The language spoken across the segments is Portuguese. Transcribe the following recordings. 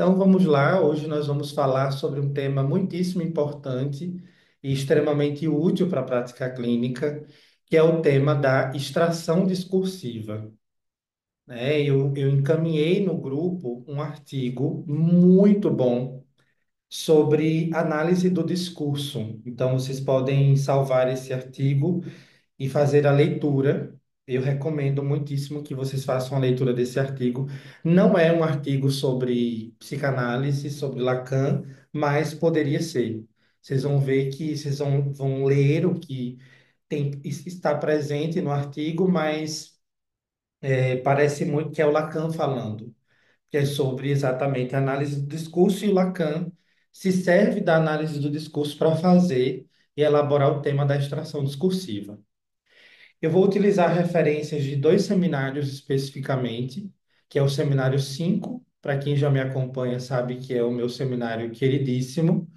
Então vamos lá, hoje nós vamos falar sobre um tema muitíssimo importante e extremamente útil para a prática clínica, que é o tema da extração discursiva, né? Eu encaminhei no grupo um artigo muito bom sobre análise do discurso. Então vocês podem salvar esse artigo e fazer a leitura. Eu recomendo muitíssimo que vocês façam a leitura desse artigo. Não é um artigo sobre psicanálise, sobre Lacan, mas poderia ser. Vocês vão ver que vocês vão ler o que está presente no artigo, mas parece muito que é o Lacan falando, que é sobre exatamente a análise do discurso, e o Lacan se serve da análise do discurso para fazer e elaborar o tema da extração discursiva. Eu vou utilizar referências de dois seminários especificamente, que é o seminário 5. Para quem já me acompanha sabe que é o meu seminário queridíssimo.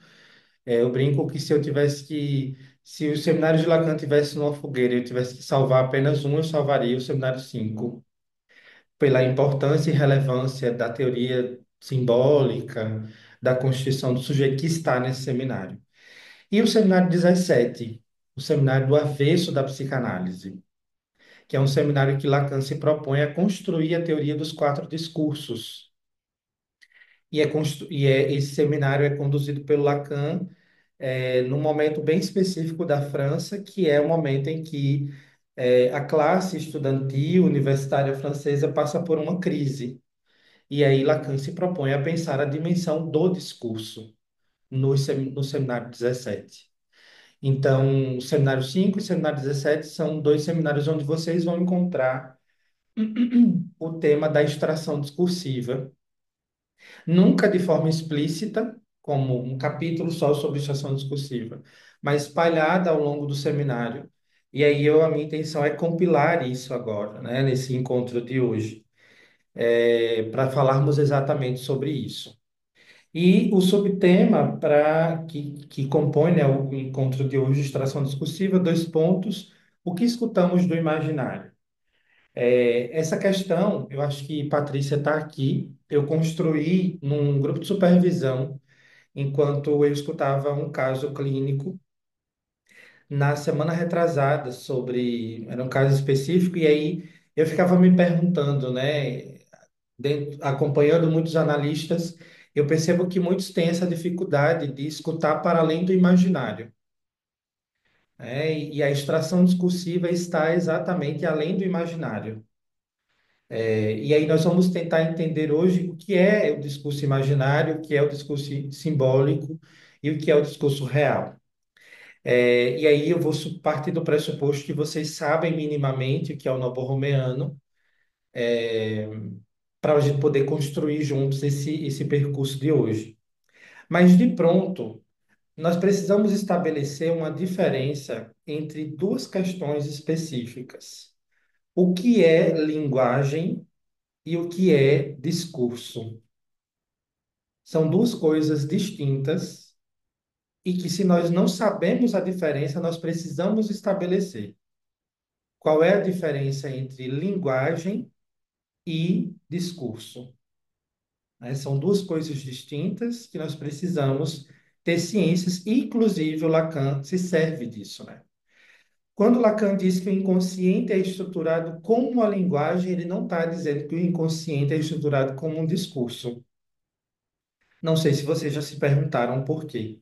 Eu brinco que se o seminário de Lacan tivesse numa fogueira e eu tivesse que salvar apenas um, eu salvaria o seminário 5 pela importância e relevância da teoria simbólica, da constituição do sujeito que está nesse seminário. E o seminário 17, o seminário do avesso da psicanálise, que é um seminário que Lacan se propõe a construir a teoria dos quatro discursos. Esse seminário é conduzido pelo Lacan num momento bem específico da França, que é o momento em que a classe estudantil universitária francesa passa por uma crise. E aí Lacan se propõe a pensar a dimensão do discurso no seminário 17. Então, o seminário 5 e o seminário 17 são dois seminários onde vocês vão encontrar o tema da extração discursiva, nunca de forma explícita, como um capítulo só sobre extração discursiva, mas espalhada ao longo do seminário. E aí a minha intenção é compilar isso agora, né, nesse encontro de hoje, para falarmos exatamente sobre isso. E o subtema que compõe, né, o encontro de hoje, extração discursiva, dois pontos: o que escutamos do imaginário. Essa questão, eu acho que Patrícia está aqui. Eu construí num grupo de supervisão, enquanto eu escutava um caso clínico na semana retrasada era um caso específico, e aí eu ficava me perguntando, né, acompanhando muitos analistas, eu percebo que muitos têm essa dificuldade de escutar para além do imaginário, né? E a extração discursiva está exatamente além do imaginário. E aí nós vamos tentar entender hoje o que é o discurso imaginário, o que é o discurso simbólico e o que é o discurso real. E aí eu vou partir do pressuposto que vocês sabem minimamente o que é o noborromeano, para a gente poder construir juntos esse percurso de hoje. Mas de pronto, nós precisamos estabelecer uma diferença entre duas questões específicas: o que é linguagem e o que é discurso. São duas coisas distintas e que, se nós não sabemos a diferença, nós precisamos estabelecer. Qual é a diferença entre linguagem e discurso? Né? São duas coisas distintas que nós precisamos ter ciências, e, inclusive, o Lacan se serve disso, né? Quando Lacan diz que o inconsciente é estruturado como uma linguagem, ele não está dizendo que o inconsciente é estruturado como um discurso. Não sei se vocês já se perguntaram por quê.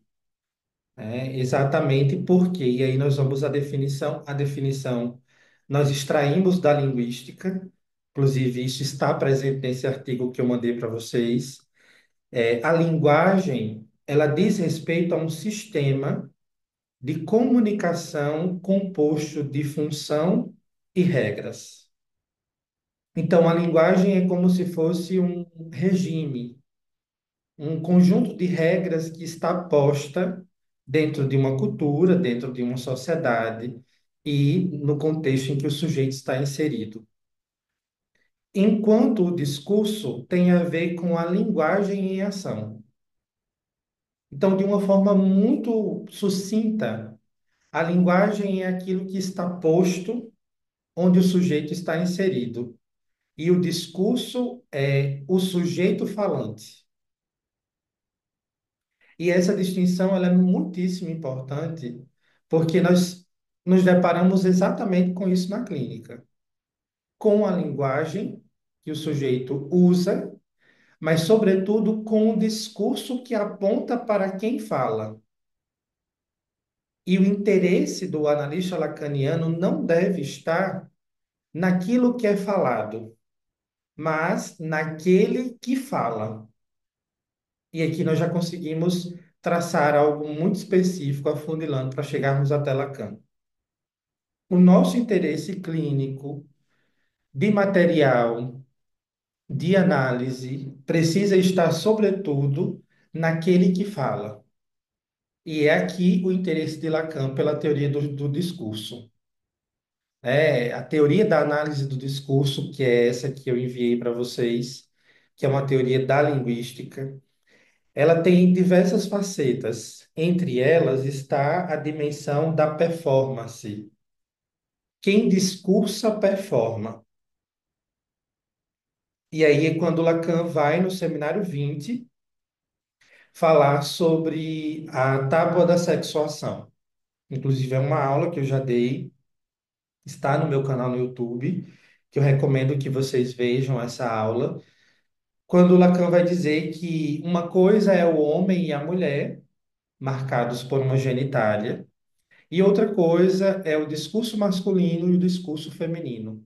Exatamente por quê. E aí nós vamos à definição. A definição nós extraímos da linguística, inclusive isso está presente nesse artigo que eu mandei para vocês. A linguagem, ela diz respeito a um sistema de comunicação composto de função e regras. Então, a linguagem é como se fosse um regime, um conjunto de regras que está posta dentro de uma cultura, dentro de uma sociedade e no contexto em que o sujeito está inserido. Enquanto o discurso tem a ver com a linguagem em ação. Então, de uma forma muito sucinta, a linguagem é aquilo que está posto onde o sujeito está inserido. E o discurso é o sujeito falante. E essa distinção ela é muitíssimo importante, porque nós nos deparamos exatamente com isso na clínica, com a linguagem que o sujeito usa, mas, sobretudo, com o discurso que aponta para quem fala. E o interesse do analista lacaniano não deve estar naquilo que é falado, mas naquele que fala. E aqui nós já conseguimos traçar algo muito específico, afunilando para chegarmos até Lacan. O nosso interesse clínico, de material, de análise, precisa estar, sobretudo, naquele que fala. E é aqui o interesse de Lacan pela teoria do discurso. É, a teoria da análise do discurso, que é essa que eu enviei para vocês, que é uma teoria da linguística, ela tem diversas facetas. Entre elas está a dimensão da performance. Quem discursa, performa. E aí é quando Lacan vai no seminário 20 falar sobre a tábua da sexuação. Inclusive, é uma aula que eu já dei, está no meu canal no YouTube, que eu recomendo que vocês vejam essa aula. Quando Lacan vai dizer que uma coisa é o homem e a mulher, marcados por uma genitália, e outra coisa é o discurso masculino e o discurso feminino,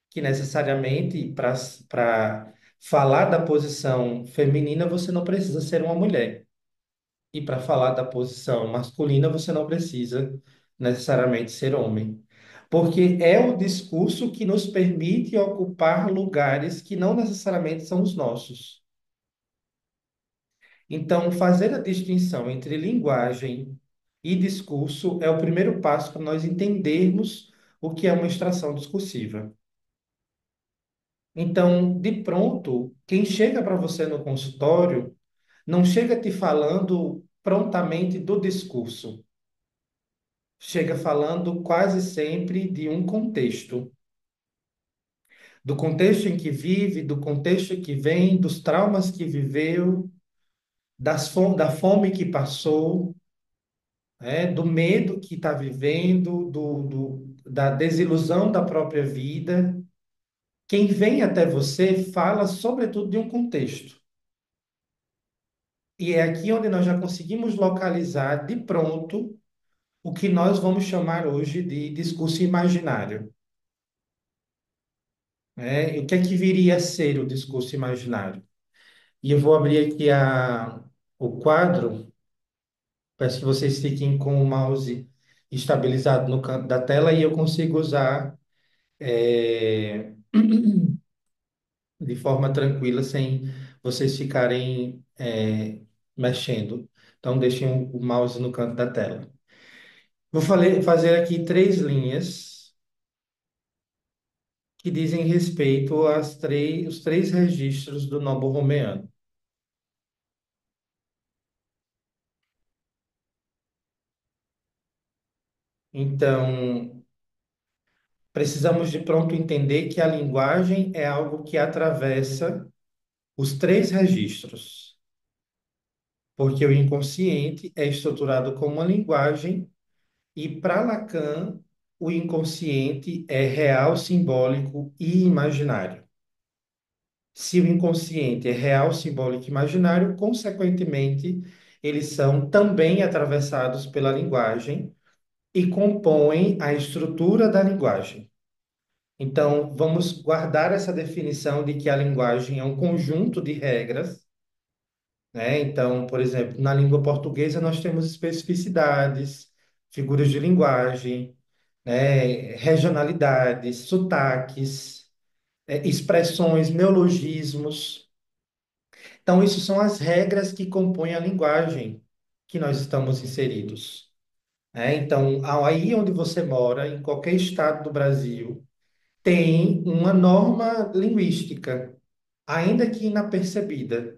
que necessariamente para falar da posição feminina você não precisa ser uma mulher. E para falar da posição masculina você não precisa necessariamente ser homem. Porque é o discurso que nos permite ocupar lugares que não necessariamente são os nossos. Então, fazer a distinção entre linguagem e discurso é o primeiro passo para nós entendermos o que é uma extração discursiva. Então, de pronto, quem chega para você no consultório não chega te falando prontamente do discurso, chega falando quase sempre de um contexto. Do contexto em que vive, do contexto que vem, dos traumas que viveu, da fome que passou, do medo que está vivendo, da desilusão da própria vida. Quem vem até você fala, sobretudo, de um contexto. E é aqui onde nós já conseguimos localizar de pronto o que nós vamos chamar hoje de discurso imaginário. E o que é que viria a ser o discurso imaginário? E eu vou abrir aqui o quadro, peço que vocês fiquem com o mouse estabilizado no canto da tela e eu consigo usar de forma tranquila, sem vocês ficarem mexendo. Então, deixem o mouse no canto da tela. Fazer aqui três linhas que dizem respeito os três registros do Novo Romeano. Então, precisamos de pronto entender que a linguagem é algo que atravessa os três registros, porque o inconsciente é estruturado como uma linguagem e para Lacan o inconsciente é real, simbólico e imaginário. Se o inconsciente é real, simbólico e imaginário, consequentemente, eles são também atravessados pela linguagem e compõem a estrutura da linguagem. Então, vamos guardar essa definição de que a linguagem é um conjunto de regras, né? Então, por exemplo, na língua portuguesa nós temos especificidades, figuras de linguagem, né? Regionalidades, sotaques, expressões, neologismos. Então, isso são as regras que compõem a linguagem que nós estamos inseridos, né? Então, aí onde você mora, em qualquer estado do Brasil, tem uma norma linguística, ainda que inapercebida.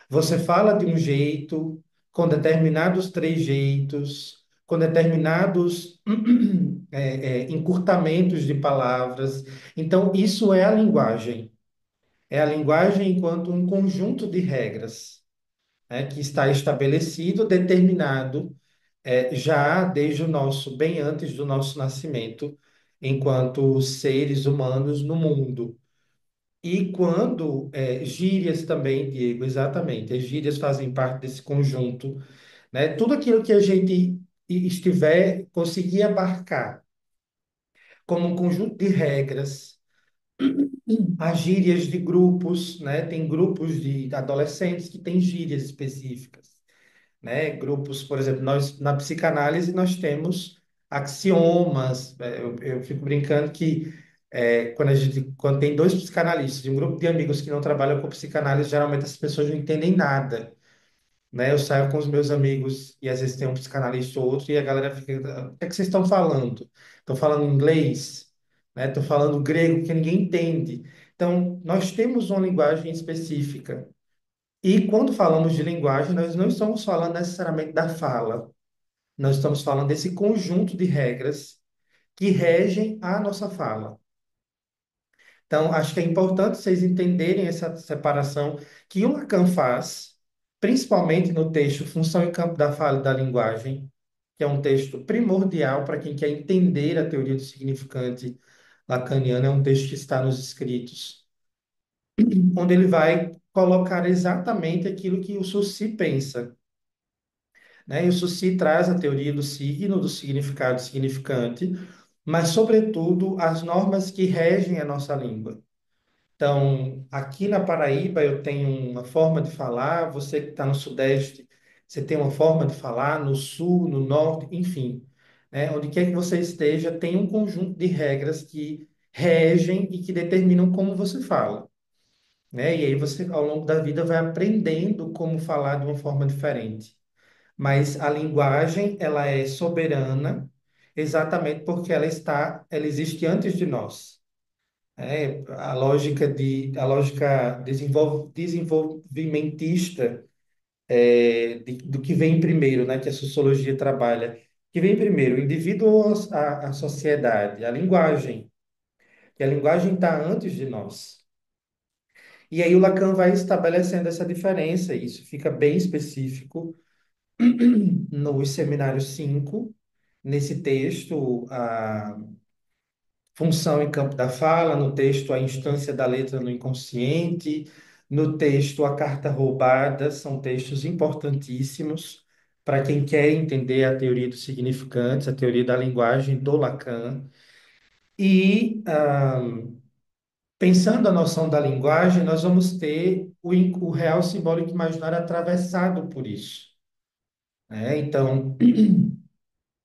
Você fala de um jeito, com determinados trejeitos, com determinados encurtamentos de palavras. Então, isso é a linguagem. É a linguagem enquanto um conjunto de regras. né, que está estabelecido, determinado, já desde o nosso, bem antes do nosso nascimento, enquanto seres humanos no mundo. E quando, gírias também, Diego, exatamente, as gírias fazem parte desse conjunto, né? Tudo aquilo que a gente estiver, conseguir abarcar como um conjunto de regras, as gírias de grupos, né? Tem grupos de adolescentes que têm gírias específicas, né? Grupos, por exemplo, nós na psicanálise nós temos axiomas. Eu fico brincando que quando tem dois psicanalistas e um grupo de amigos que não trabalham com psicanálise, geralmente as pessoas não entendem nada, né? Eu saio com os meus amigos e às vezes tem um psicanalista ou outro e a galera fica, o que é que vocês estão falando? Estão falando inglês, né? Estão falando grego que ninguém entende. Então, nós temos uma linguagem específica. E quando falamos de linguagem, nós não estamos falando necessariamente da fala. Nós estamos falando desse conjunto de regras que regem a nossa fala. Então, acho que é importante vocês entenderem essa separação que o Lacan faz, principalmente no texto Função e Campo da Fala e da Linguagem, que é um texto primordial para quem quer entender a teoria do significante lacaniana, é um texto que está nos escritos, onde ele vai colocar exatamente aquilo que o Saussure pensa, né? E o Saussure traz a teoria do signo, do significado significante, mas, sobretudo, as normas que regem a nossa língua. Então, aqui na Paraíba eu tenho uma forma de falar, você que está no Sudeste, você tem uma forma de falar, no Sul, no Norte, enfim, né? Onde quer que você esteja, tem um conjunto de regras que regem e que determinam como você fala, né? E aí você, ao longo da vida, vai aprendendo como falar de uma forma diferente. Mas a linguagem, ela é soberana, exatamente porque ela existe antes de nós. A lógica desenvolvimentista, do que vem primeiro, né, que a sociologia trabalha, que vem primeiro, o indivíduo ou a sociedade, a linguagem, que a linguagem está antes de nós. E aí o Lacan vai estabelecendo essa diferença, e isso fica bem específico no seminário 5 nesse texto, função em campo da fala, no texto a instância da letra no inconsciente, no texto a carta roubada, são textos importantíssimos para quem quer entender a teoria dos significantes, a teoria da linguagem do Lacan. E, pensando a noção da linguagem, nós vamos ter o real simbólico imaginário atravessado por isso, né? Então,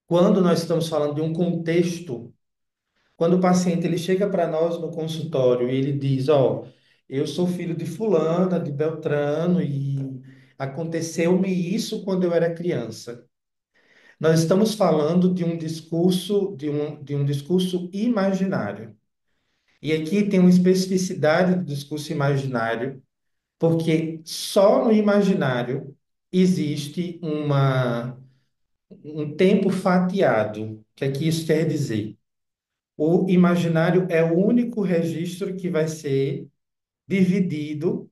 quando nós estamos falando de um contexto. Quando o paciente ele chega para nós no consultório e ele diz, ó, eu sou filho de fulana, de Beltrano e aconteceu-me isso quando eu era criança. Nós estamos falando de um discurso, de um discurso imaginário. E aqui tem uma especificidade do discurso imaginário, porque só no imaginário existe um tempo fatiado. O que é que isso quer dizer? O imaginário é o único registro que vai ser dividido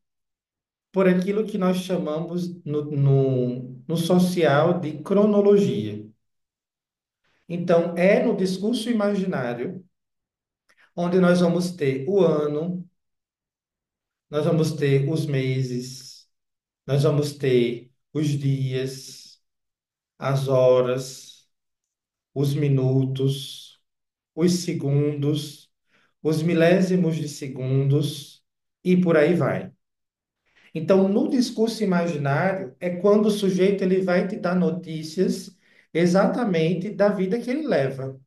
por aquilo que nós chamamos no social de cronologia. Então, é no discurso imaginário onde nós vamos ter o ano, nós vamos ter os meses, nós vamos ter os dias, as horas, os minutos, os segundos, os milésimos de segundos e por aí vai. Então, no discurso imaginário, é quando o sujeito ele vai te dar notícias exatamente da vida que ele leva.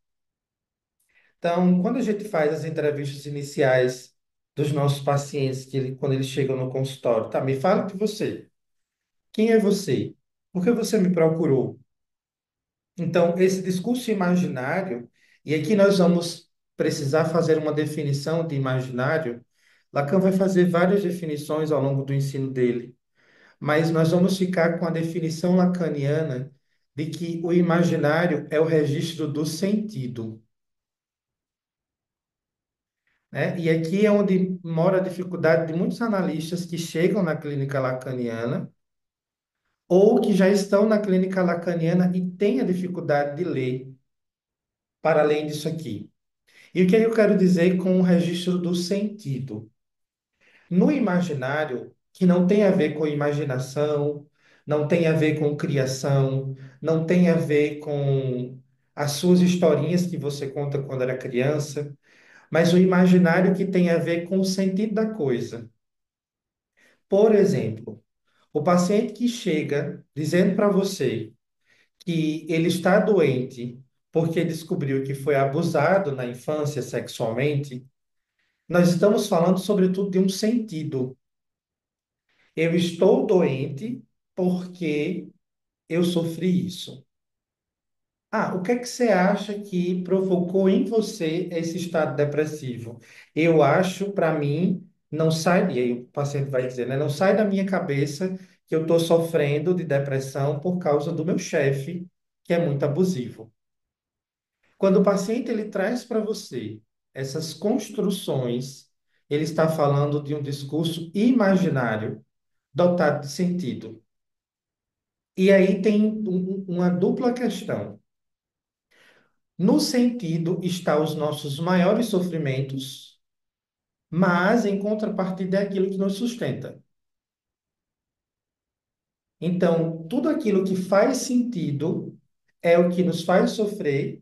Então, quando a gente faz as entrevistas iniciais dos nossos pacientes, quando eles chegam no consultório, tá, me fala de você. Quem é você? Por que você me procurou? Então, esse discurso imaginário, e aqui nós vamos precisar fazer uma definição de imaginário. Lacan vai fazer várias definições ao longo do ensino dele. Mas nós vamos ficar com a definição lacaniana de que o imaginário é o registro do sentido, né? E aqui é onde mora a dificuldade de muitos analistas que chegam na clínica lacaniana ou que já estão na clínica lacaniana e têm a dificuldade de ler para além disso aqui. E o que é que eu quero dizer com o registro do sentido? No imaginário, que não tem a ver com imaginação, não tem a ver com criação, não tem a ver com as suas historinhas que você conta quando era criança, mas o imaginário que tem a ver com o sentido da coisa. Por exemplo, o paciente que chega dizendo para você que ele está doente porque descobriu que foi abusado na infância sexualmente, nós estamos falando sobretudo de um sentido. Eu estou doente porque eu sofri isso. Ah, o que é que você acha que provocou em você esse estado depressivo? Eu acho, para mim, não sai, e aí o paciente vai dizer, né? Não sai da minha cabeça que eu estou sofrendo de depressão por causa do meu chefe, que é muito abusivo. Quando o paciente ele traz para você essas construções, ele está falando de um discurso imaginário dotado de sentido. E aí tem uma dupla questão. No sentido está os nossos maiores sofrimentos, mas em contrapartida é aquilo que nos sustenta. Então, tudo aquilo que faz sentido é o que nos faz sofrer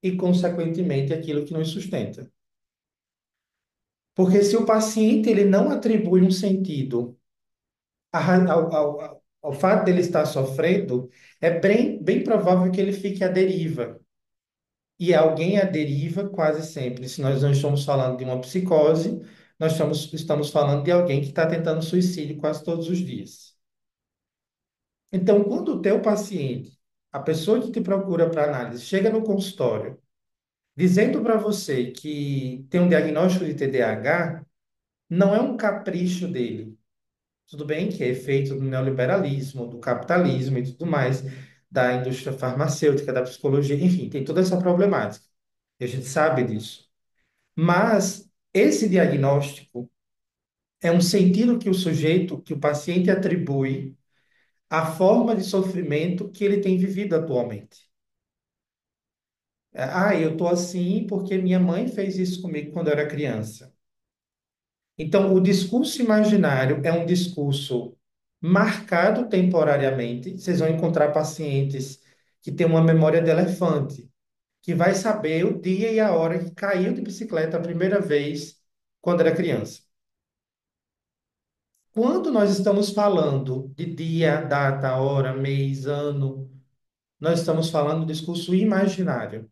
e, consequentemente, aquilo que nos sustenta. Porque se o paciente ele não atribui um sentido ao fato dele estar sofrendo, é bem provável que ele fique à deriva. E alguém à deriva quase sempre. Se nós não estamos falando de uma psicose, nós estamos falando de alguém que está tentando suicídio quase todos os dias. Então, quando o teu paciente, a pessoa que te procura para análise, chega no consultório dizendo para você que tem um diagnóstico de TDAH, não é um capricho dele. Tudo bem que é efeito do neoliberalismo, do capitalismo e tudo mais, da indústria farmacêutica, da psicologia, enfim, tem toda essa problemática. E a gente sabe disso. Mas esse diagnóstico é um sentido que o sujeito, que o paciente atribui à forma de sofrimento que ele tem vivido atualmente. Ah, eu tô assim porque minha mãe fez isso comigo quando eu era criança. Então, o discurso imaginário é um discurso marcado temporariamente. Vocês vão encontrar pacientes que têm uma memória de elefante, que vai saber o dia e a hora que caiu de bicicleta a primeira vez quando era criança. Quando nós estamos falando de dia, data, hora, mês, ano, nós estamos falando do discurso imaginário,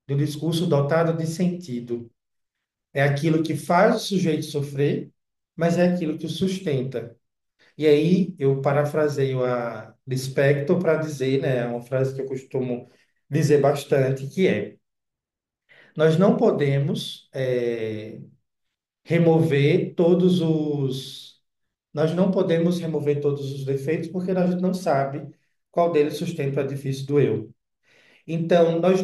do discurso dotado de sentido. É aquilo que faz o sujeito sofrer, mas é aquilo que o sustenta. E aí eu parafraseio a Lispector para dizer, né, é uma frase que eu costumo dizer bastante, que é: nós não podemos remover todos os nós não podemos remover todos os defeitos porque a gente não sabe qual deles sustenta o edifício do eu. Então, nós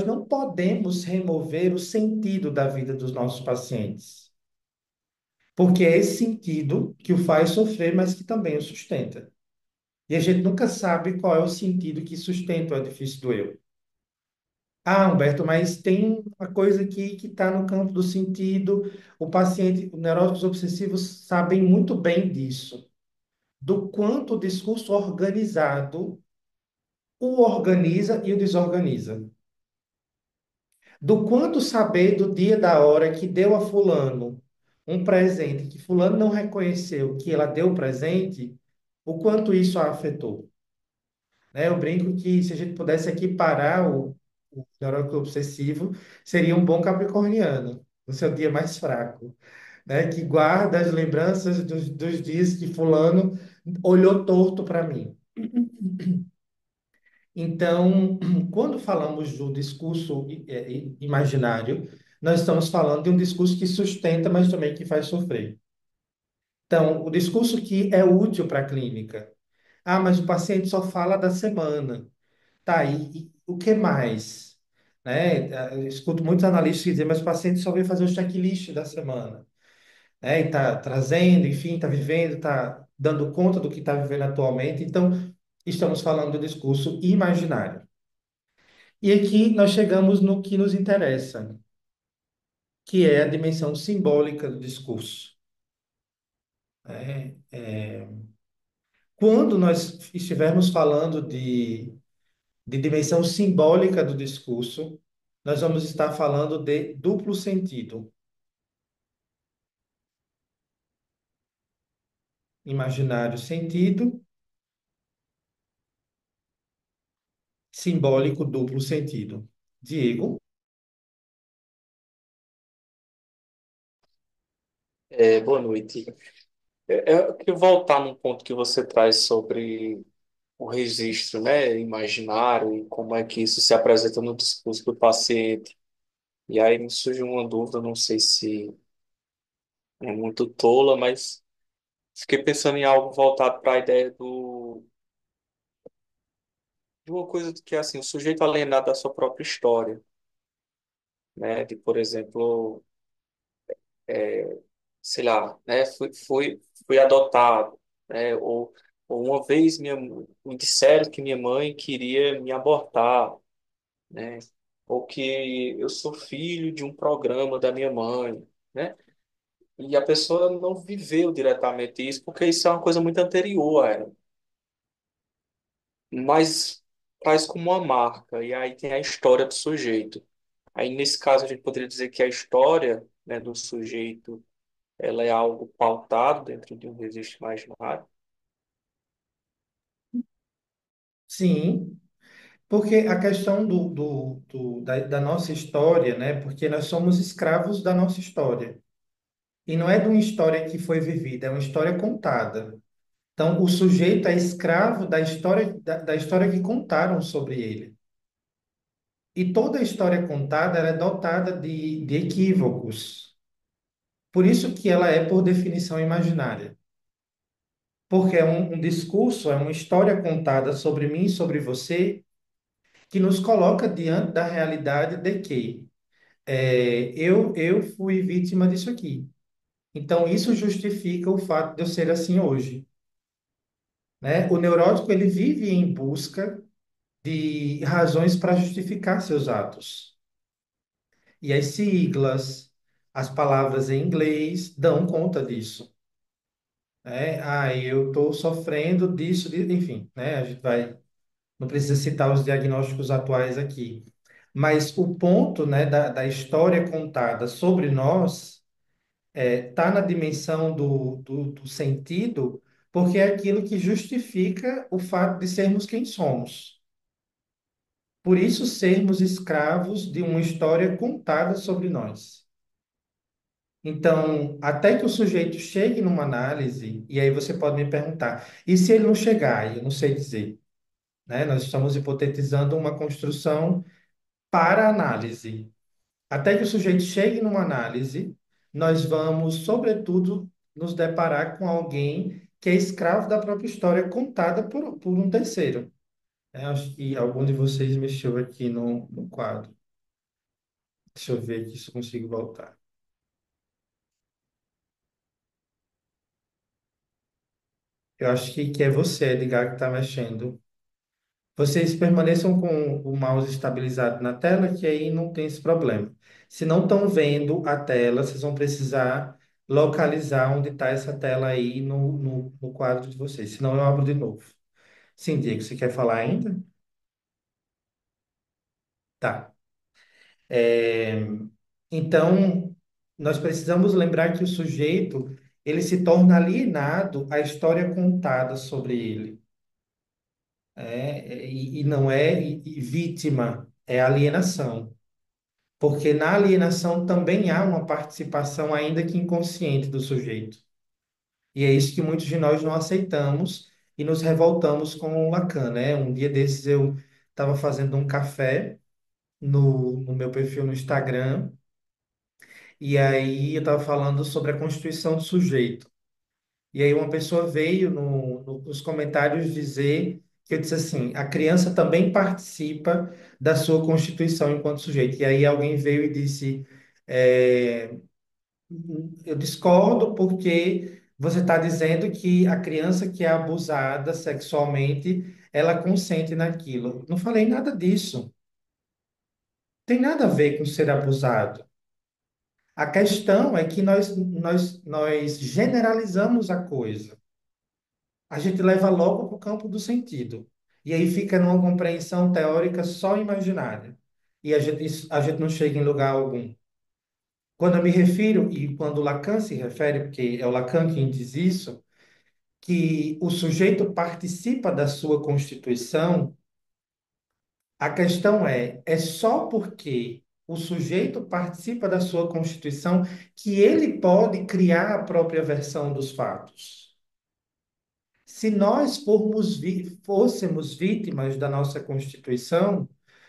não podemos remover o sentido da vida dos nossos pacientes, porque é esse sentido que o faz sofrer, mas que também o sustenta. E a gente nunca sabe qual é o sentido que sustenta o edifício do eu. Ah, Humberto, mas tem uma coisa aqui que está no campo do sentido. O paciente, os neuróticos obsessivos sabem muito bem disso, do quanto o discurso organizado o organiza e o desorganiza. Do quanto saber do dia da hora que deu a fulano um presente que fulano não reconheceu que ela deu o presente, o quanto isso a afetou. Né? Eu brinco que se a gente pudesse equiparar o neurótico obsessivo, seria um bom capricorniano, no seu dia mais fraco, né? Que guarda as lembranças dos dias que fulano olhou torto para mim. Então, quando falamos do discurso imaginário, nós estamos falando de um discurso que sustenta, mas também que faz sofrer. Então, o discurso que é útil para a clínica. Ah, mas o paciente só fala da semana. Tá, e o que mais? Né? Eu escuto muitos analistas que dizem, mas o paciente só veio fazer o checklist da semana. Né? E está trazendo, enfim, está vivendo, está dando conta do que está vivendo atualmente. Então, estamos falando do discurso imaginário. E aqui nós chegamos no que nos interessa, que é a dimensão simbólica do discurso. Quando nós estivermos falando de dimensão simbólica do discurso, nós vamos estar falando de duplo sentido, imaginário sentido, simbólico duplo sentido. Diego? Boa noite. Eu queria voltar num ponto que você traz sobre o registro, né, imaginário e como é que isso se apresenta no discurso do paciente. E aí me surge uma dúvida, não sei se é muito tola, mas fiquei pensando em algo voltado para a ideia de uma coisa que é assim, o sujeito alienado da sua própria história, né, de, por exemplo, sei lá, né, fui adotado, né, ou uma vez me disseram que minha mãe queria me abortar, né, ou que eu sou filho de um programa da minha mãe, né, e a pessoa não viveu diretamente isso, porque isso é uma coisa muito anterior a ela, mas traz como uma marca, e aí tem a história do sujeito. Aí, nesse caso, a gente poderia dizer que a história, né, do sujeito ela é algo pautado dentro de um registro imaginário. Sim, porque a questão da nossa história, né? Porque nós somos escravos da nossa história. E não é de uma história que foi vivida, é uma história contada. Então, o sujeito é escravo da história, da história que contaram sobre ele. E toda a história contada ela é dotada de equívocos. Por isso que ela é, por definição, imaginária. Porque é um discurso, é uma história contada sobre mim e sobre você, que nos coloca diante da realidade de que eu fui vítima disso aqui. Então, isso justifica o fato de eu ser assim hoje, né? O neurótico, ele vive em busca de razões para justificar seus atos. E as siglas, as palavras em inglês dão conta disso, né? Ah, eu estou sofrendo disso, enfim, né? A gente vai, não precisa citar os diagnósticos atuais aqui. Mas o ponto, né, da história contada sobre nós está na dimensão do sentido, porque é aquilo que justifica o fato de sermos quem somos. Por isso, sermos escravos de uma história contada sobre nós. Então, até que o sujeito chegue numa análise, e aí você pode me perguntar, e se ele não chegar? E eu não sei dizer, né? Nós estamos hipotetizando uma construção para análise. Até que o sujeito chegue numa análise, nós vamos, sobretudo, nos deparar com alguém que é escravo da própria história contada por um terceiro. Acho que algum de vocês mexeu aqui no quadro. Deixa eu ver aqui se eu consigo voltar. Eu acho que é você, Edgar, que está mexendo. Vocês permaneçam com o mouse estabilizado na tela, que aí não tem esse problema. Se não estão vendo a tela, vocês vão precisar localizar onde está essa tela aí no quadro de vocês. Senão eu abro de novo. Sim, Diego, você quer falar ainda? Tá. É, Então, nós precisamos lembrar que o sujeito, ele se torna alienado à história contada sobre ele. E não é e vítima, é alienação. Porque na alienação também há uma participação, ainda que inconsciente, do sujeito. E é isso que muitos de nós não aceitamos e nos revoltamos com o Lacan, né? Um dia desses eu estava fazendo um café no meu perfil no Instagram, e aí eu estava falando sobre a constituição do sujeito. E aí uma pessoa veio nos comentários dizer que eu disse assim, a criança também participa da sua constituição enquanto sujeito. E aí alguém veio e disse, é, eu discordo porque Você está dizendo que a criança que é abusada sexualmente, ela consente naquilo. Não falei nada disso. Tem nada a ver com ser abusado. A questão é que nós generalizamos a coisa. A gente leva logo para o campo do sentido. E aí fica numa compreensão teórica só imaginária. E a gente não chega em lugar algum. Quando eu me refiro, e quando Lacan se refere, porque é o Lacan quem diz isso, que o sujeito participa da sua constituição, a questão é só porque o sujeito participa da sua constituição que ele pode criar a própria versão dos fatos. Se nós fôssemos vítimas da nossa constituição,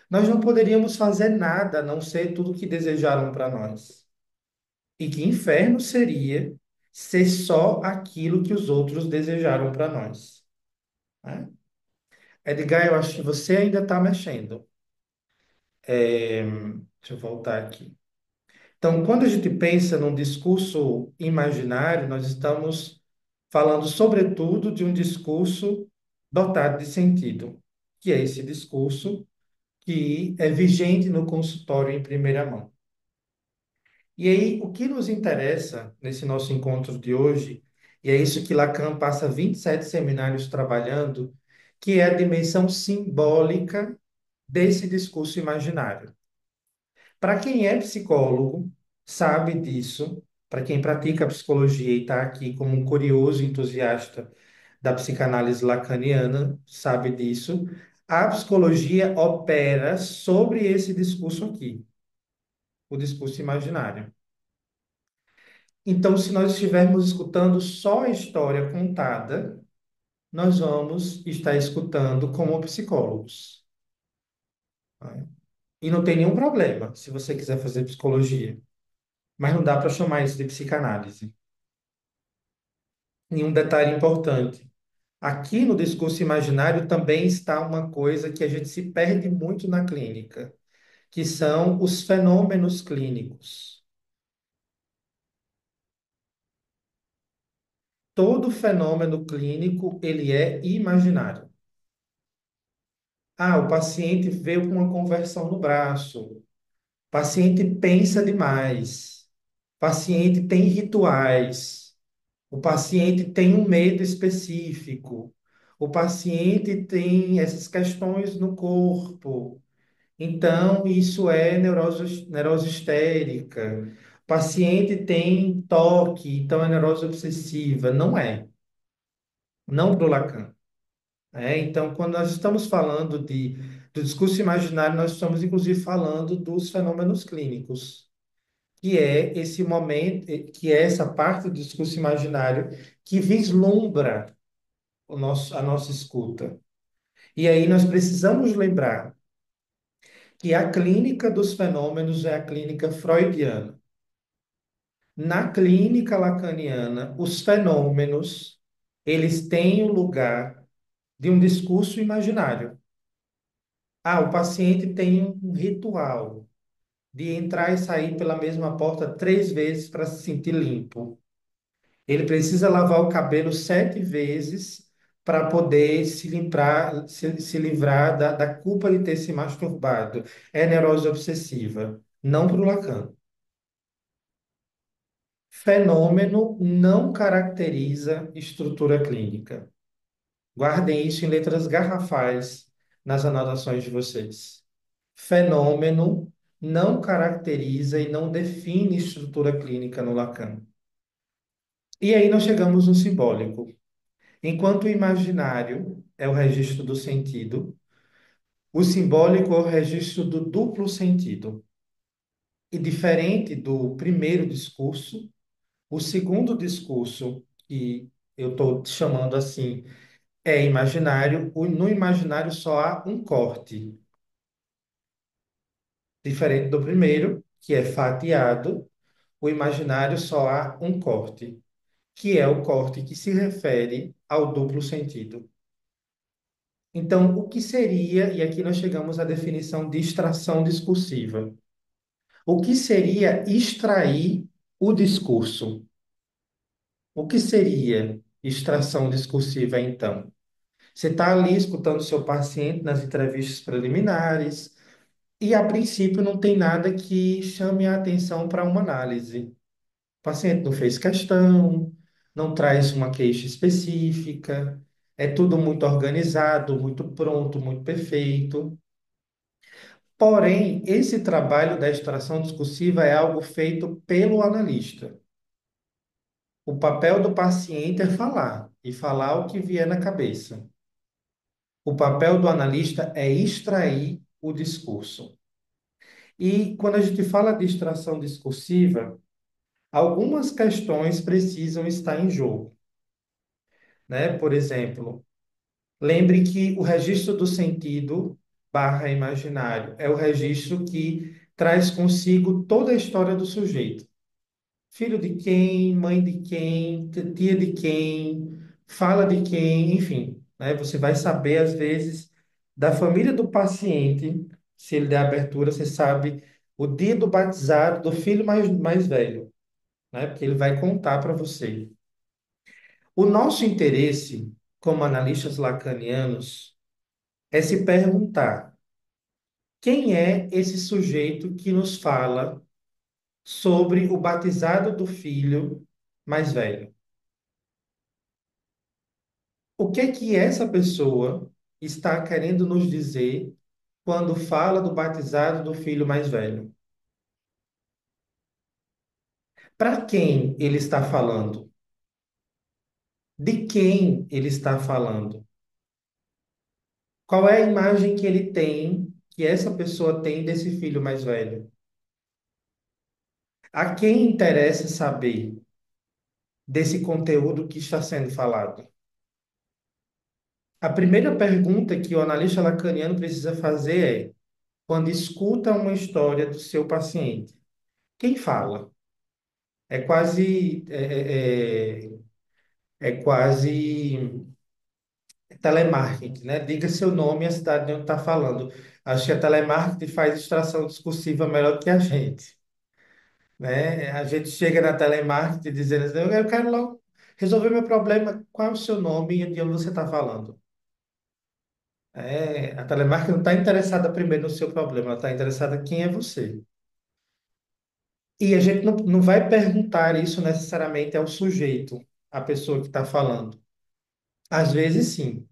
nós não poderíamos fazer nada a não ser tudo que desejaram para nós. E que inferno seria ser só aquilo que os outros desejaram para nós, né? Edgar, eu acho que você ainda está mexendo. Deixa eu voltar aqui. Então, quando a gente pensa num discurso imaginário, nós estamos falando, sobretudo, de um discurso dotado de sentido, que é esse discurso que é vigente no consultório em primeira mão. E aí, o que nos interessa nesse nosso encontro de hoje, e é isso que Lacan passa 27 seminários trabalhando, que é a dimensão simbólica desse discurso imaginário. Para quem é psicólogo, sabe disso. Para quem pratica psicologia e está aqui como um curioso entusiasta da psicanálise lacaniana, sabe disso. A psicologia opera sobre esse discurso aqui, o discurso imaginário. Então, se nós estivermos escutando só a história contada, nós vamos estar escutando como psicólogos, né? E não tem nenhum problema se você quiser fazer psicologia, mas não dá para chamar isso de psicanálise. E um detalhe importante: aqui no discurso imaginário também está uma coisa que a gente se perde muito na clínica, que são os fenômenos clínicos. Todo fenômeno clínico, ele é imaginário. Ah, o paciente veio com uma conversão no braço. O paciente pensa demais. O paciente tem rituais. O paciente tem um medo específico. O paciente tem essas questões no corpo. Então, isso é neurose histérica. O paciente tem toque, então é neurose obsessiva. Não é. Não para o Lacan. Então, quando nós estamos falando do discurso imaginário, nós estamos, inclusive, falando dos fenômenos clínicos, que é esse momento, que é essa parte do discurso imaginário que vislumbra a nossa escuta. E aí nós precisamos lembrar que a clínica dos fenômenos é a clínica freudiana. Na clínica lacaniana, os fenômenos, eles têm o lugar de um discurso imaginário. Ah, o paciente tem um ritual de entrar e sair pela mesma porta 3 vezes para se sentir limpo. Ele precisa lavar o cabelo 7 vezes para poder se livrar da culpa de ter se masturbado. É neurose obsessiva. Não para o Lacan. Fenômeno não caracteriza estrutura clínica. Guardem isso em letras garrafais nas anotações de vocês. Fenômeno não caracteriza e não define estrutura clínica no Lacan. E aí nós chegamos no simbólico. Enquanto o imaginário é o registro do sentido, o simbólico é o registro do duplo sentido. E diferente do primeiro discurso, o segundo discurso, que eu estou chamando assim, é imaginário. No imaginário só há um corte, diferente do primeiro, que é fatiado. O imaginário só há um corte, que é o corte que se refere ao duplo sentido. Então, o que seria, e aqui nós chegamos à definição de extração discursiva. O que seria extrair o discurso? O que seria extração discursiva, então? Você está ali escutando o seu paciente nas entrevistas preliminares e, a princípio, não tem nada que chame a atenção para uma análise. O paciente não fez questão, não traz uma queixa específica, é tudo muito organizado, muito pronto, muito perfeito. Porém, esse trabalho da extração discursiva é algo feito pelo analista. O papel do paciente é falar, e falar o que vier na cabeça. O papel do analista é extrair o discurso. E quando a gente fala de extração discursiva, algumas questões precisam estar em jogo, né? Por exemplo, lembre que o registro do sentido barra imaginário é o registro que traz consigo toda a história do sujeito. Filho de quem, mãe de quem, tia de quem, fala de quem, enfim, né? Você vai saber, às vezes, da família do paciente, se ele der abertura, você sabe o dia do batizado do filho mais velho, né? Porque ele vai contar para você. O nosso interesse, como analistas lacanianos, é se perguntar quem é esse sujeito que nos fala sobre o batizado do filho mais velho. O que é que essa pessoa está querendo nos dizer quando fala do batizado do filho mais velho? Para quem ele está falando? De quem ele está falando? Qual é a imagem que ele tem, que essa pessoa tem desse filho mais velho? A quem interessa saber desse conteúdo que está sendo falado? A primeira pergunta que o analista lacaniano precisa fazer é, quando escuta uma história do seu paciente, quem fala? É quase, é quase telemarketing, né? Diga seu nome e a cidade de onde está falando. Acho que a telemarketing faz extração discursiva melhor do que a gente, né? A gente chega na telemarketing dizendo assim, eu quero logo resolver meu problema, qual é o seu nome e de onde você está falando? A telemarketing não está interessada primeiro no seu problema, ela está interessada em quem é você. E a gente não vai perguntar isso necessariamente ao sujeito, à pessoa que está falando. Às vezes sim,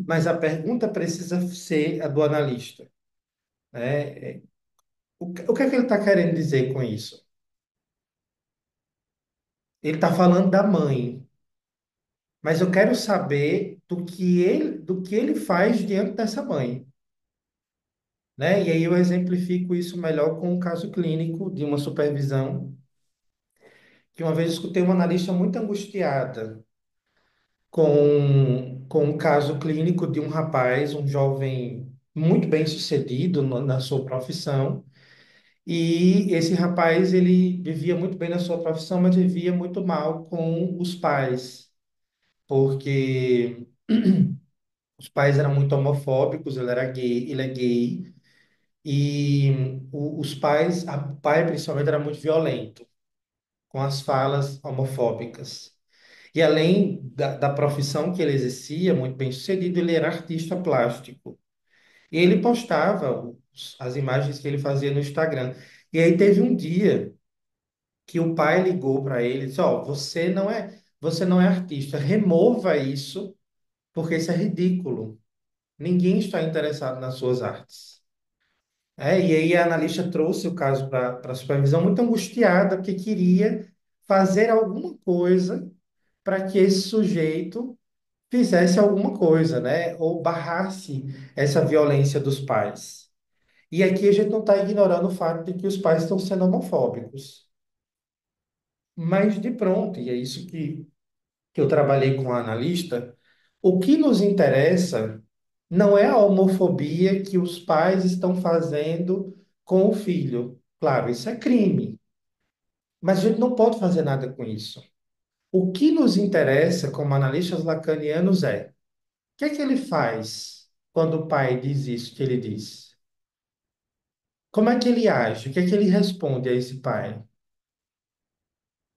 mas a pergunta precisa ser a do analista, né? O que é que ele está querendo dizer com isso? Ele está falando da mãe, mas eu quero saber do que ele faz diante dessa mãe, né? E aí eu exemplifico isso melhor com um caso clínico de uma supervisão, que uma vez eu escutei uma analista muito angustiada com um caso clínico de um rapaz, um jovem muito bem sucedido na sua profissão. E esse rapaz, ele vivia muito bem na sua profissão, mas vivia muito mal com os pais, porque os pais eram muito homofóbicos, ele era gay, ele é gay, e os pais, o pai principalmente era muito violento, com as falas homofóbicas. E além da profissão que ele exercia, muito bem sucedido, ele era artista plástico. E ele postava as imagens que ele fazia no Instagram. E aí teve um dia que o pai ligou para ele e disse: Ó, você não é artista, remova isso, porque isso é ridículo. Ninguém está interessado nas suas artes. E aí a analista trouxe o caso para a supervisão muito angustiada, porque queria fazer alguma coisa para que esse sujeito fizesse alguma coisa, né? Ou barrasse essa violência dos pais. E aqui a gente não está ignorando o fato de que os pais estão sendo homofóbicos. Mas de pronto, e é isso que eu trabalhei com a analista, o que nos interessa não é a homofobia que os pais estão fazendo com o filho. Claro, isso é crime, mas a gente não pode fazer nada com isso. O que nos interessa como analistas lacanianos é o que é que ele faz quando o pai diz isso que ele diz? Como é que ele age? O que é que ele responde a esse pai?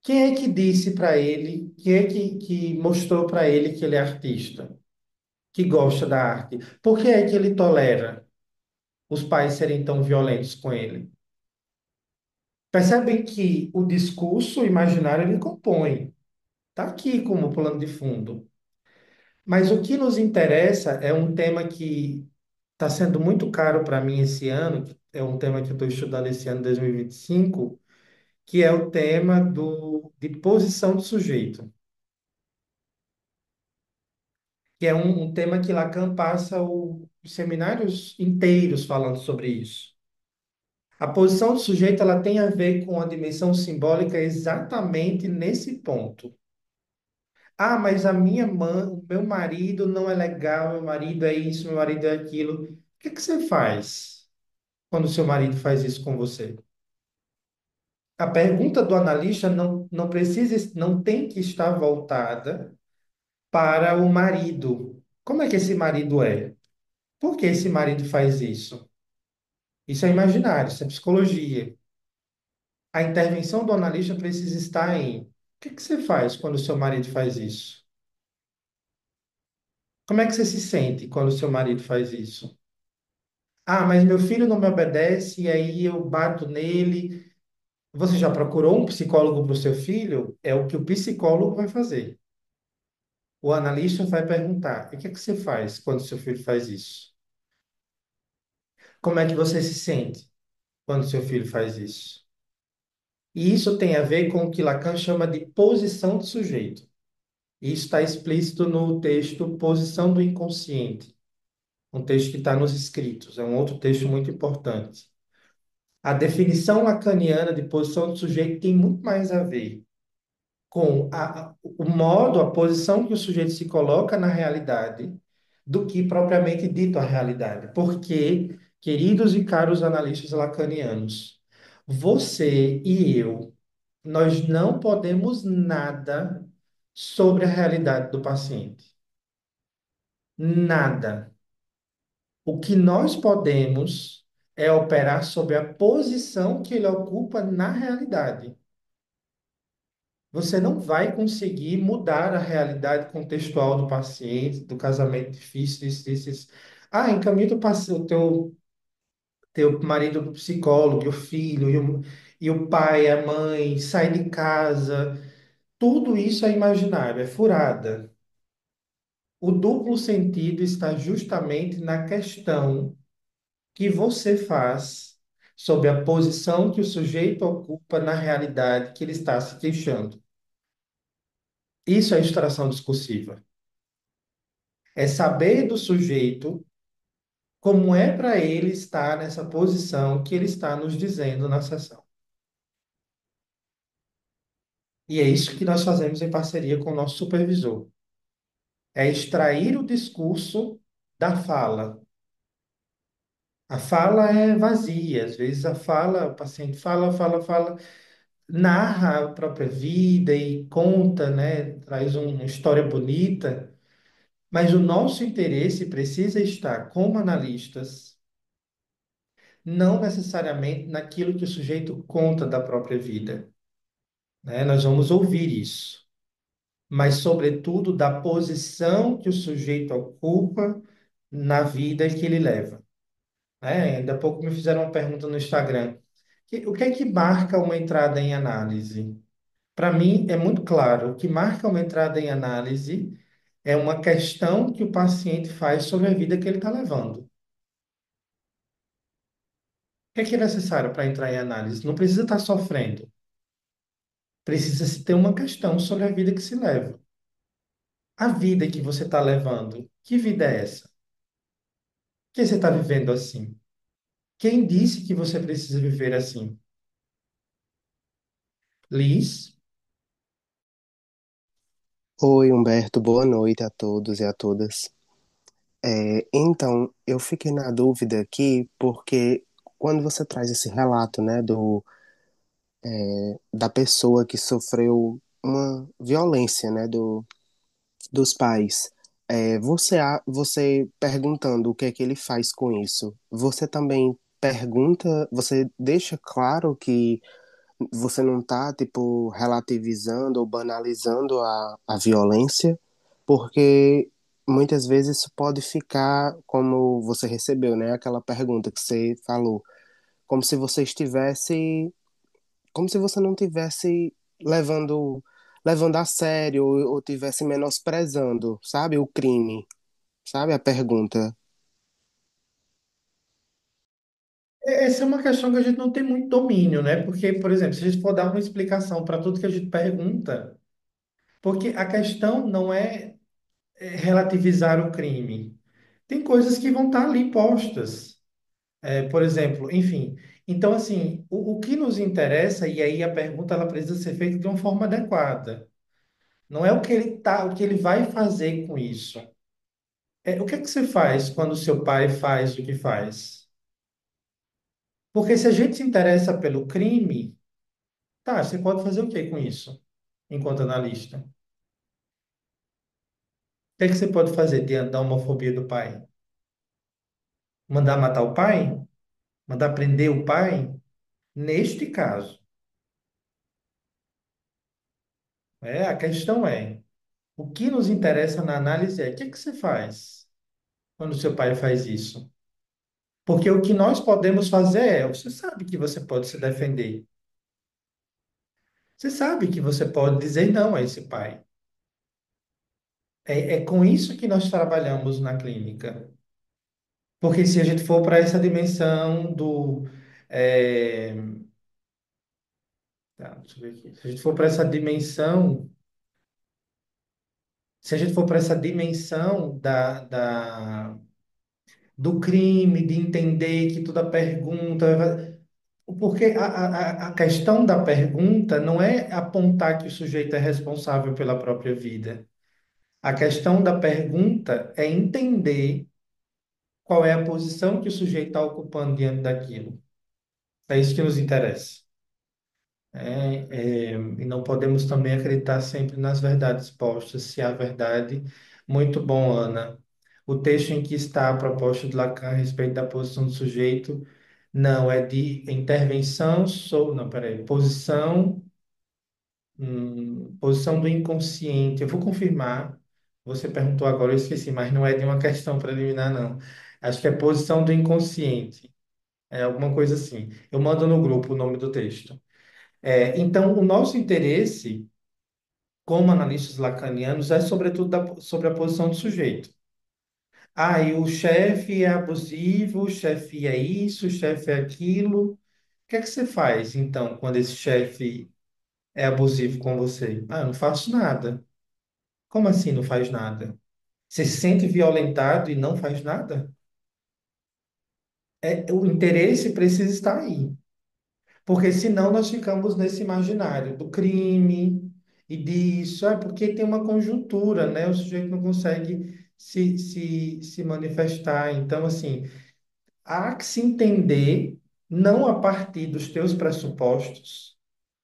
Quem é que disse para ele, quem é que mostrou para ele que ele é artista, que gosta da arte? Por que é que ele tolera os pais serem tão violentos com ele? Percebem que o discurso imaginário ele compõe, está aqui como plano de fundo. Mas o que nos interessa é um tema que está sendo muito caro para mim esse ano, que é um tema que eu estou estudando esse ano, 2025, que é o tema de posição do sujeito, que é um tema que Lacan passa os seminários inteiros falando sobre isso. A posição do sujeito ela tem a ver com a dimensão simbólica exatamente nesse ponto. Ah, mas a minha mãe, o meu marido não é legal, meu marido é isso, meu marido é aquilo. O que que você faz quando o seu marido faz isso com você? A pergunta do analista não precisa, não tem que estar voltada para o marido. Como é que esse marido é? Por que esse marido faz isso? Isso é imaginário, isso é psicologia. A intervenção do analista precisa estar em: o que que você faz quando o seu marido faz isso? Como é que você se sente quando o seu marido faz isso? Ah, mas meu filho não me obedece e aí eu bato nele. Você já procurou um psicólogo para o seu filho? É o que o psicólogo vai fazer. O analista vai perguntar: o que é que você faz quando seu filho faz isso? Como é que você se sente quando seu filho faz isso? E isso tem a ver com o que Lacan chama de posição do sujeito. Isso está explícito no texto Posição do Inconsciente, um texto que está nos escritos, é um outro texto muito importante. A definição lacaniana de posição do sujeito tem muito mais a ver com o modo, a posição que o sujeito se coloca na realidade, do que propriamente dito a realidade. Porque, queridos e caros analistas lacanianos, você e eu, nós não podemos nada sobre a realidade do paciente. Nada. O que nós podemos é operar sobre a posição que ele ocupa na realidade. Você não vai conseguir mudar a realidade contextual do paciente, do casamento difícil, isso. Ah, encaminha teu marido para o psicólogo, e o filho, e o pai, a mãe, sai de casa. Tudo isso é imaginário, é furada. O duplo sentido está justamente na questão que você faz sobre a posição que o sujeito ocupa na realidade que ele está se queixando. Isso é extração discursiva. É saber do sujeito como é para ele estar nessa posição que ele está nos dizendo na sessão. E é isso que nós fazemos em parceria com o nosso supervisor. É extrair o discurso da fala. A fala é vazia, às vezes a fala, o paciente fala, narra a própria vida e conta, né, traz uma história bonita, mas o nosso interesse precisa estar como analistas não necessariamente naquilo que o sujeito conta da própria vida, né? Nós vamos ouvir isso, mas, sobretudo, da posição que o sujeito ocupa na vida que ele leva, né? Ainda há pouco me fizeram uma pergunta no Instagram. O que é que marca uma entrada em análise? Para mim, é muito claro. O que marca uma entrada em análise é uma questão que o paciente faz sobre a vida que ele está levando. O que é necessário para entrar em análise? Não precisa estar sofrendo. Precisa se ter uma questão sobre a vida que se leva. A vida que você está levando, que vida é essa? Que você está vivendo assim? Quem disse que você precisa viver assim? Liz? Oi, Humberto, boa noite a todos e a todas. Então, eu fiquei na dúvida aqui porque quando você traz esse relato, né, da pessoa que sofreu uma violência, né, dos pais, você perguntando o que é que ele faz com isso, você também pergunta, você deixa claro que você não tá, tipo, relativizando ou banalizando a violência, porque muitas vezes isso pode ficar como você recebeu, né? Aquela pergunta que você falou, como se você estivesse, como se você não tivesse levando a sério ou tivesse menosprezando, sabe, o crime, sabe a pergunta. Essa é uma questão que a gente não tem muito domínio, né? Porque, por exemplo, se a gente for dar uma explicação para tudo que a gente pergunta, porque a questão não é relativizar o crime. Tem coisas que vão estar ali postas. Por exemplo, enfim. Então, assim, o que nos interessa, e aí a pergunta ela precisa ser feita de uma forma adequada. Não é o que ele vai fazer com isso. O que é que você faz quando o seu pai faz o que faz? Porque se a gente se interessa pelo crime, tá, você pode fazer o que com isso, enquanto analista? O que é que você pode fazer diante da homofobia do pai? Mandar matar o pai? Mandar prender o pai? Neste caso, a questão é, o que nos interessa na análise é, o que é que você faz quando seu pai faz isso? Porque o que nós podemos fazer você sabe que você pode se defender. Você sabe que você pode dizer não a esse pai. É com isso que nós trabalhamos na clínica. Porque se a gente for para essa dimensão do. é, tá, deixa eu ver aqui. Se a gente for para essa dimensão. Se a gente for para essa dimensão do crime, de entender que toda pergunta. Porque a questão da pergunta não é apontar que o sujeito é responsável pela própria vida. A questão da pergunta é entender qual é a posição que o sujeito está ocupando diante daquilo. É isso que nos interessa. E não podemos também acreditar sempre nas verdades postas, se há verdade. Muito bom, Ana. O texto em que está a proposta de Lacan a respeito da posição do sujeito, não, é de intervenção sobre, não, peraí, posição do inconsciente. Eu vou confirmar. Você perguntou agora, eu esqueci, mas não é de uma questão preliminar, não. Acho que é posição do inconsciente. É alguma coisa assim. Eu mando no grupo o nome do texto. Então, o nosso interesse, como analistas lacanianos, é sobretudo sobre a posição do sujeito. Ah, e o chefe é abusivo, o chefe é isso, o chefe é aquilo. O que é que você faz, então, quando esse chefe é abusivo com você? Ah, eu não faço nada. Como assim não faz nada? Você se sente violentado e não faz nada? O interesse precisa estar aí. Porque senão nós ficamos nesse imaginário do crime e disso, porque tem uma conjuntura, né? O sujeito não consegue se manifestar. Então, assim, há que se entender não a partir dos teus pressupostos,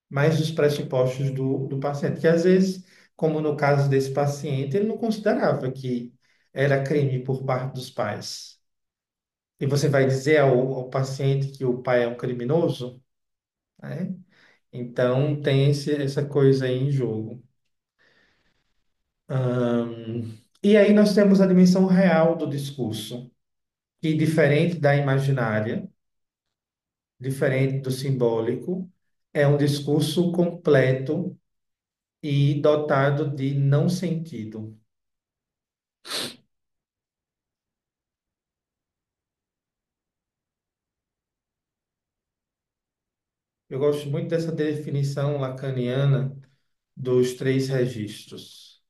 mas dos pressupostos do paciente. Que às vezes, como no caso desse paciente, ele não considerava que era crime por parte dos pais. E você vai dizer ao paciente que o pai é um criminoso, né? Então, tem essa coisa aí em jogo. E aí nós temos a dimensão real do discurso, que diferente da imaginária, diferente do simbólico, é um discurso completo e dotado de não sentido. Eu gosto muito dessa definição lacaniana dos três registros.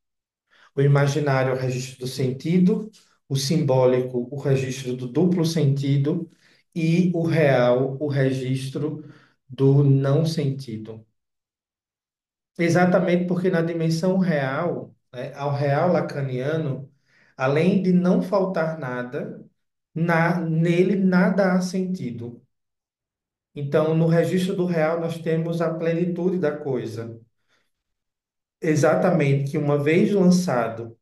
O imaginário é o registro do sentido, o simbólico, o registro do duplo sentido, e o real, o registro do não sentido. Exatamente porque na dimensão real, né, ao real lacaniano, além de não faltar nada, nele nada há sentido. Então, no registro do real, nós temos a plenitude da coisa. Exatamente que uma vez lançado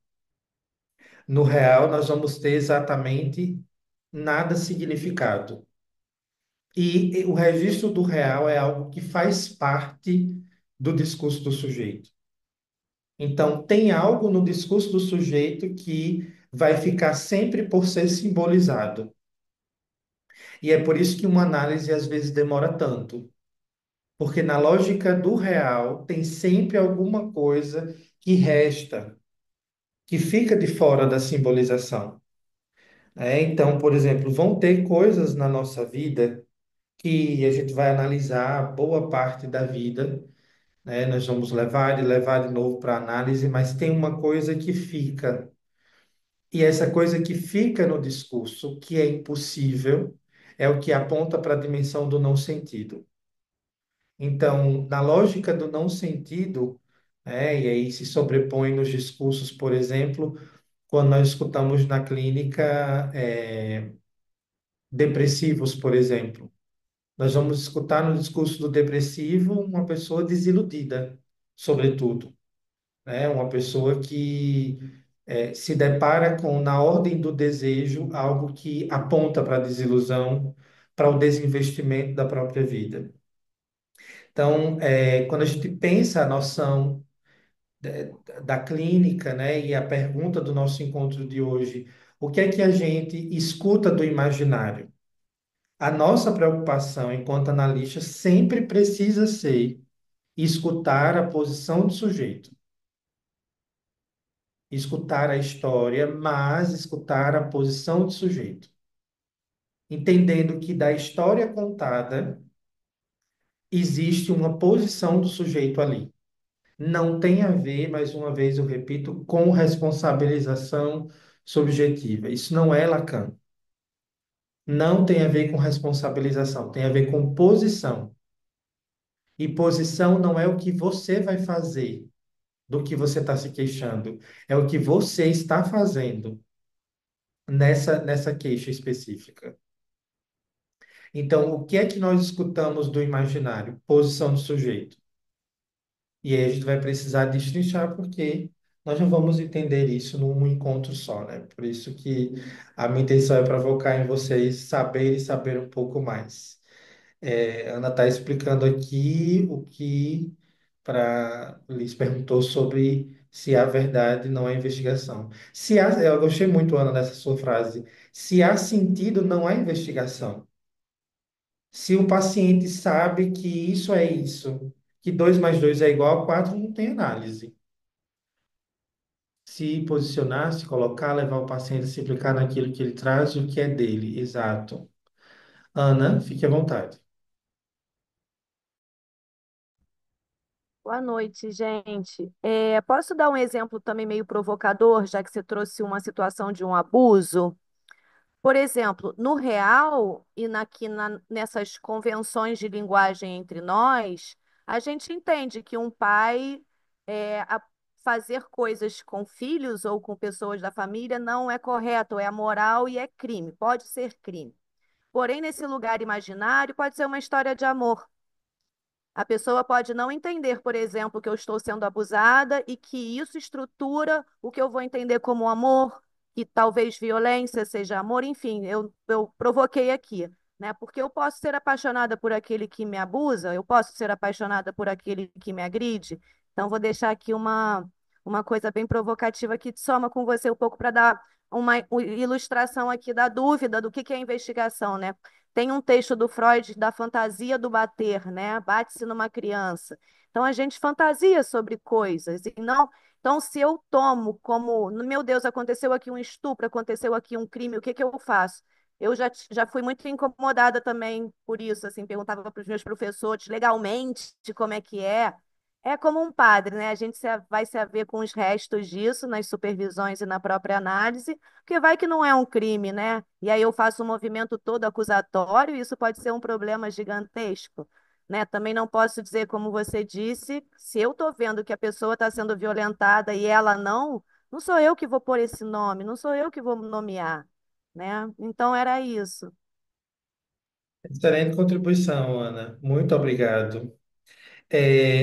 no real, nós vamos ter exatamente nada significado. E o registro do real é algo que faz parte do discurso do sujeito. Então, tem algo no discurso do sujeito que vai ficar sempre por ser simbolizado. E é por isso que uma análise às vezes demora tanto. Porque na lógica do real tem sempre alguma coisa que resta, que fica de fora da simbolização. Então, por exemplo, vão ter coisas na nossa vida que a gente vai analisar boa parte da vida, né? Nós vamos levar e levar de novo para análise, mas tem uma coisa que fica. E essa coisa que fica no discurso, que é impossível, é o que aponta para a dimensão do não sentido. Então, na lógica do não sentido, e aí se sobrepõe nos discursos, por exemplo, quando nós escutamos na clínica depressivos, por exemplo. Nós vamos escutar no discurso do depressivo uma pessoa desiludida, sobretudo, né? Uma pessoa que se depara com, na ordem do desejo, algo que aponta para a desilusão, para o desinvestimento da própria vida. Então, quando a gente pensa a noção da clínica, né, e a pergunta do nosso encontro de hoje, o que é que a gente escuta do imaginário? A nossa preocupação enquanto analista sempre precisa ser escutar a posição do sujeito, escutar a história, mas escutar a posição do sujeito, entendendo que da história contada existe uma posição do sujeito ali. Não tem a ver, mais uma vez eu repito, com responsabilização subjetiva. Isso não é Lacan. Não tem a ver com responsabilização, tem a ver com posição. E posição não é o que você vai fazer do que você está se queixando, é o que você está fazendo nessa queixa específica. Então, o que é que nós escutamos do imaginário? Posição do sujeito. E aí a gente vai precisar destrinchar, porque nós não vamos entender isso num encontro só, né? Por isso que a minha intenção é provocar em vocês saber e saber um pouco mais. Ana está explicando aqui o que Liz perguntou sobre se há verdade, não há investigação. Se há, eu gostei muito, Ana, dessa sua frase. Se há sentido, não há investigação. Se o paciente sabe que isso é isso, que 2 mais 2 é igual a 4, não tem análise. Se posicionar, se colocar, levar o paciente a se implicar naquilo que ele traz, o que é dele. Exato. Ana, fique à vontade. Boa noite, gente. Posso dar um exemplo também meio provocador, já que você trouxe uma situação de um abuso? Por exemplo, no real e nessas convenções de linguagem entre nós, a gente entende que um pai fazer coisas com filhos ou com pessoas da família não é correto, é amoral e é crime, pode ser crime. Porém, nesse lugar imaginário, pode ser uma história de amor. A pessoa pode não entender, por exemplo, que eu estou sendo abusada e que isso estrutura o que eu vou entender como amor, que talvez violência seja amor, enfim, eu provoquei aqui, né? Porque eu posso ser apaixonada por aquele que me abusa, eu posso ser apaixonada por aquele que me agride. Então, vou deixar aqui uma coisa bem provocativa que soma com você um pouco para dar uma ilustração aqui da dúvida do que é investigação, né? Tem um texto do Freud da fantasia do bater, né? Bate-se numa criança. Então a gente fantasia sobre coisas e não. Então, se eu tomo como, meu Deus, aconteceu aqui um estupro, aconteceu aqui um crime, o que que eu faço? Eu já fui muito incomodada também por isso, assim, perguntava para os meus professores legalmente de como é que é. É como um padre, né? A gente vai se haver com os restos disso nas supervisões e na própria análise, porque vai que não é um crime, né? E aí eu faço um movimento todo acusatório, e isso pode ser um problema gigantesco, né? Também não posso dizer, como você disse, se eu estou vendo que a pessoa está sendo violentada e ela não, não sou eu que vou pôr esse nome, não sou eu que vou nomear, né? Então era isso. Excelente contribuição, Ana. Muito obrigado.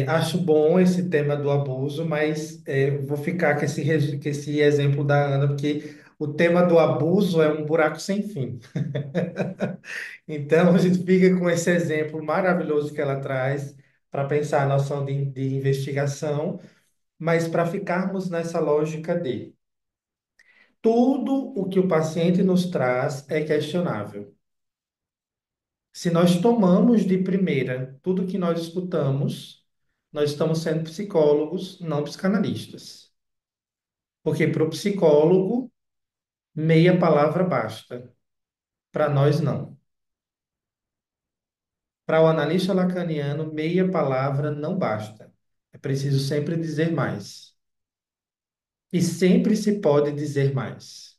Acho bom esse tema do abuso, mas vou ficar com com esse exemplo da Ana, porque o tema do abuso é um buraco sem fim. Então, a gente fica com esse exemplo maravilhoso que ela traz para pensar a noção de investigação, mas para ficarmos nessa lógica de tudo o que o paciente nos traz é questionável. Se nós tomamos de primeira tudo que nós escutamos, nós estamos sendo psicólogos, não psicanalistas. Porque para o psicólogo, meia palavra basta. Para nós, não. Para o analista lacaniano, meia palavra não basta. É preciso sempre dizer mais. E sempre se pode dizer mais.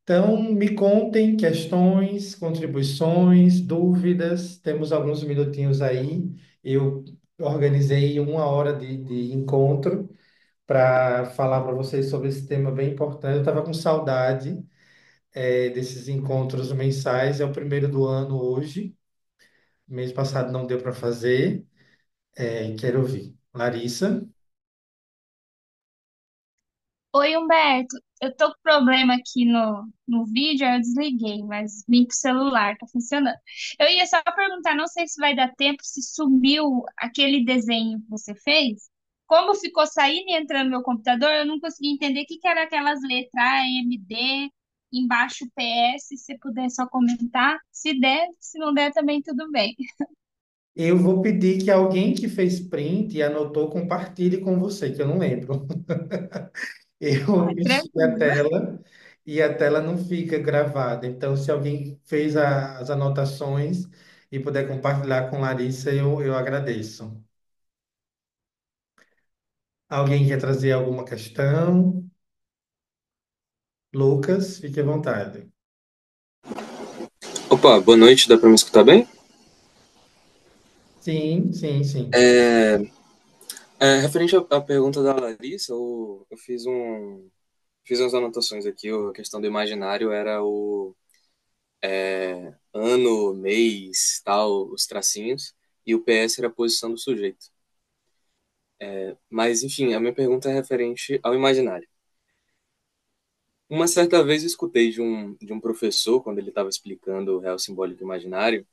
Então, me contem questões, contribuições, dúvidas. Temos alguns minutinhos aí. Eu organizei 1 hora de encontro para falar para vocês sobre esse tema bem importante. Eu estava com saudade, desses encontros mensais. É o primeiro do ano hoje. Mês passado não deu para fazer. Quero ouvir. Larissa? Oi, Humberto. Eu tô com problema aqui no vídeo, aí eu desliguei, mas vim pro celular, tá funcionando. Eu ia só perguntar, não sei se vai dar tempo, se sumiu aquele desenho que você fez. Como ficou saindo e entrando no meu computador, eu não consegui entender o que que era aquelas letras A, M, D, embaixo PS, se você puder só comentar. Se der, se não der também tudo bem. Eu vou pedir que alguém que fez print e anotou compartilhe com você, que eu não lembro. Eu Ah, mexi a tranquilo. tela e a tela não fica gravada. Então, se alguém fez as anotações e puder compartilhar com Larissa, eu agradeço. Alguém quer trazer alguma questão? Lucas, fique à vontade. Opa, boa noite, dá pra me escutar bem? Sim, sim, sim. É, referente à pergunta da Larissa, eu fiz umas anotações aqui, a questão do imaginário era o ano, mês, tal, os tracinhos, e o PS era a posição do sujeito. Mas, enfim, a minha pergunta é referente ao imaginário. Uma certa vez eu escutei de um professor, quando ele estava explicando o real simbólico imaginário,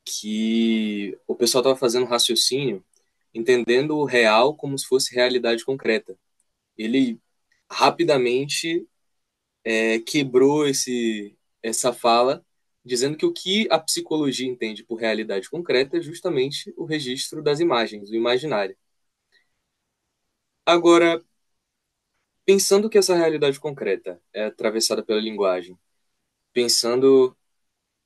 que o pessoal estava fazendo um raciocínio entendendo o real como se fosse realidade concreta. Ele rapidamente quebrou essa fala, dizendo que o que a psicologia entende por realidade concreta é justamente o registro das imagens, o imaginário. Agora, pensando que essa realidade concreta é atravessada pela linguagem, pensando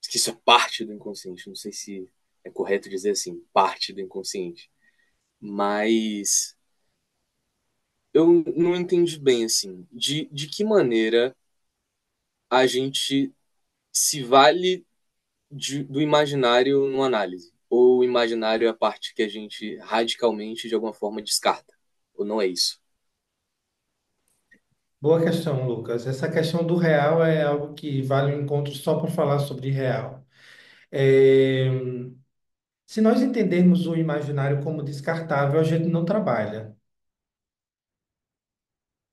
que isso é parte do inconsciente, não sei se é correto dizer assim, parte do inconsciente, mas eu não entendi bem assim, de que maneira a gente se vale do imaginário numa análise. Ou o imaginário é a parte que a gente radicalmente, de alguma forma, descarta. Ou não é isso? Boa questão, Lucas. Essa questão do real é algo que vale um encontro só para falar sobre real. É, Se nós entendermos o imaginário como descartável, a gente não trabalha.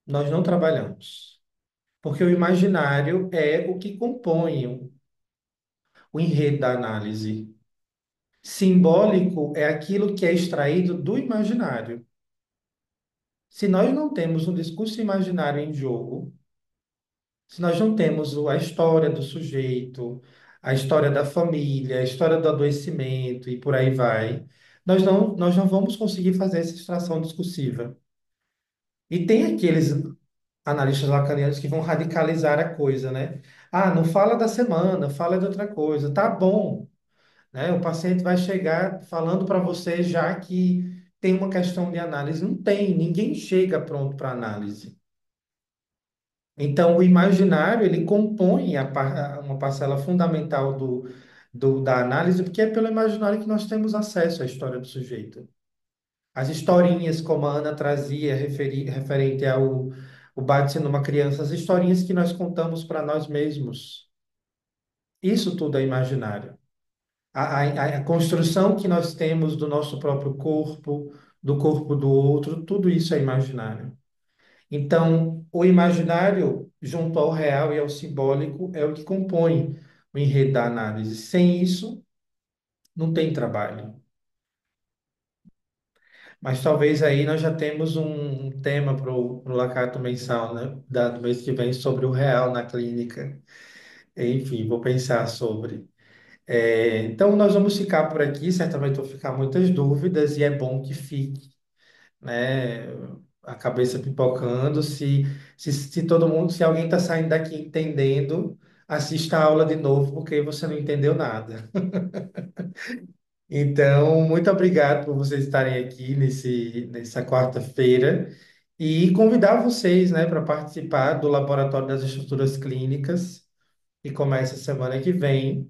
Nós não trabalhamos. Porque o imaginário é o que compõe o enredo da análise. Simbólico é aquilo que é extraído do imaginário. Se nós não temos um discurso imaginário em jogo, se nós não temos a história do sujeito, a história da família, a história do adoecimento e por aí vai, nós não vamos conseguir fazer essa extração discursiva. E tem aqueles analistas lacanianos que vão radicalizar a coisa, né? Ah, não fala da semana, fala de outra coisa. Tá bom, né? O paciente vai chegar falando para você já que tem uma questão de análise. Não tem, ninguém chega pronto para análise. Então, o imaginário, ele compõe uma parcela fundamental da análise, porque é pelo imaginário que nós temos acesso à história do sujeito. As historinhas, como a Ana trazia, referente ao o Bate numa criança, as historinhas que nós contamos para nós mesmos. Isso tudo é imaginário. a construção que nós temos do nosso próprio corpo, do corpo do outro, tudo isso é imaginário. Então, o imaginário, junto ao real e ao simbólico, é o que compõe o enredo da análise. Sem isso, não tem trabalho. Mas talvez aí nós já temos um tema para o Lacato mensal, né? Do mês que vem, sobre o real na clínica. Enfim, vou pensar sobre. Então, nós vamos ficar por aqui. Certamente vão ficar muitas dúvidas e é bom que fique, né? A cabeça pipocando. Se todo mundo, se alguém está saindo daqui entendendo, assista a aula de novo, porque você não entendeu nada. Então, muito obrigado por vocês estarem aqui nessa quarta-feira e convidar vocês, né, para participar do Laboratório das Estruturas Clínicas, que começa semana que vem,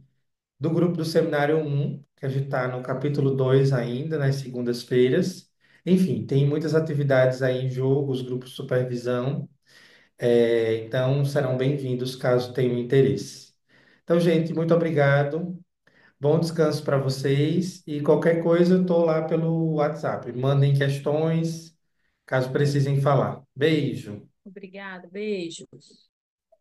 do grupo do Seminário 1, que a gente está no capítulo 2 ainda, nas segundas-feiras. Enfim, tem muitas atividades aí em jogo, os grupos de supervisão, então serão bem-vindos caso tenham interesse. Então, gente, muito obrigado. Bom descanso para vocês e qualquer coisa eu estou lá pelo WhatsApp. Mandem questões, caso precisem falar. Beijo. Obrigada, beijo.